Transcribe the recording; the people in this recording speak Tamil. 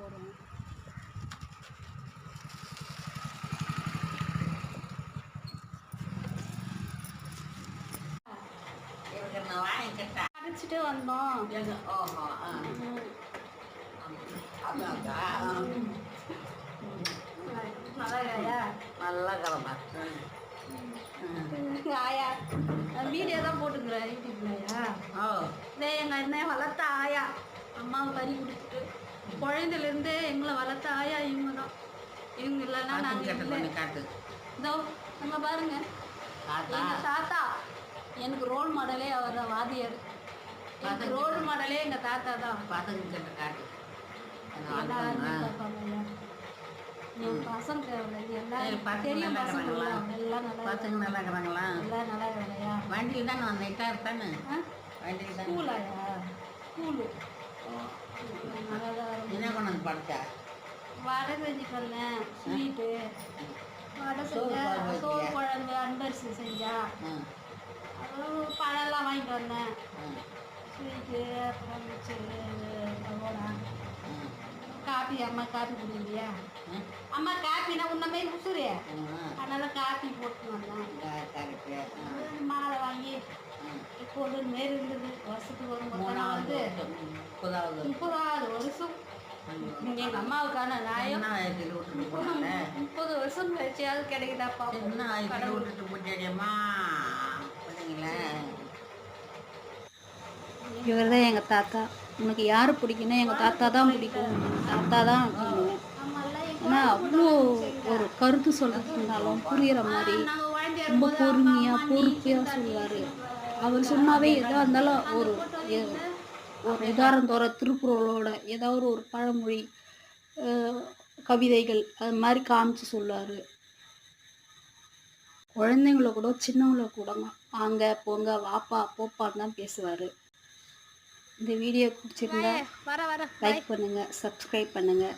போகிறோம். அடிச்சுட்டு வந்தோம். நல்லா கிளம்பா ஆயா வீடியோ தான் போட்டுக்கிறேன் யூடியூப்லயா. எங்கள் அண்ணன் வளர்த்த ஆயா, அம்மாவை கறி கொடுத்துட்டு குழந்தைலேருந்து எங்களை வளர்த்த ஆயா இவங்க தான். இவங்க இல்லைன்னா நாங்கள் இதோ அங்கே பாருங்க எங்கள் தாத்தா. எனக்கு ரோல் மாடலே அவர் தான், வாதியார். எனக்கு ரோல் மாடலே எங்கள் தாத்தா தான். காட்டு என் பசங்க எல்லாம் தெரியும். பசங்க எல்லாம் நல்லா இருக்கிறாங்களா? எல்லாம் நல்லா வேலையா. வண்டியில் தானே வந்தேன் தானே? வண்டியில் தான். ஸ்கூலாயா? ஸ்கூலு என்ன கொண்டு வந்து படித்தா? வடை செஞ்சு பண்ணேன், ஸ்வீட்டு வடை செஞ்சேன், சோறு குழம்பு அன்பரிசி செஞ்சா, அப்புறம் பழம்லாம் வாங்கிட்டு வந்தேன், ஸ்வீட்டு, அப்புறம் மிச்சரு, பகோடா, காப்பி. அம்மா காப்பி குடிக்கலையா? அம்மா காப்பினா உன்னமே உசுரு, அதனால காப்பி போட்டு வந்தேன். மாலை வாங்கி இப்போது மாரி இருந்தது. வருஷத்துக்கு ஒரு முறை வந்து 30வது வருஷம் எங்கள் அம்மாவுக்கான நியாயம் 30 வருஷம் கழிச்சியாவது கிடைக்குதாப்பா. விட்டுட்டு போட்டியம்மா பிள்ளைங்கள. இவர் தான் எங்கள் தாத்தா. உனக்கு யார் பிடிக்குன்னா எங்கள் தாத்தா தான் பிடிக்கும். தாத்தா தான் பண்ணுவேன். ஆனால் அவ்வளோ ஒரு கருத்து சொல்கிறது இருந்தாலும் புரிகிற மாதிரி ரொம்ப பொறுமையாக பொறுப்பையாக சொல்லுவார். அவர் சொன்னாவே எதாக இருந்தாலும் ஒரு உதாரணம் தோற திருக்குறளோட ஏதாவது ஒரு பழமொழி, கவிதைகள் அது மாதிரி காமிச்சு சொல்லுவார். குழந்தைங்கள கூட சின்னவங்கள கூடங்க வாங்க போங்க வாப்பா போப்பான்னு தான் பேசுவார். இந்த வீடியோ பிடிச்சிருந்தா லைக் பண்ணுங்கள், சப்ஸ்கிரைப் பண்ணுங்கள்.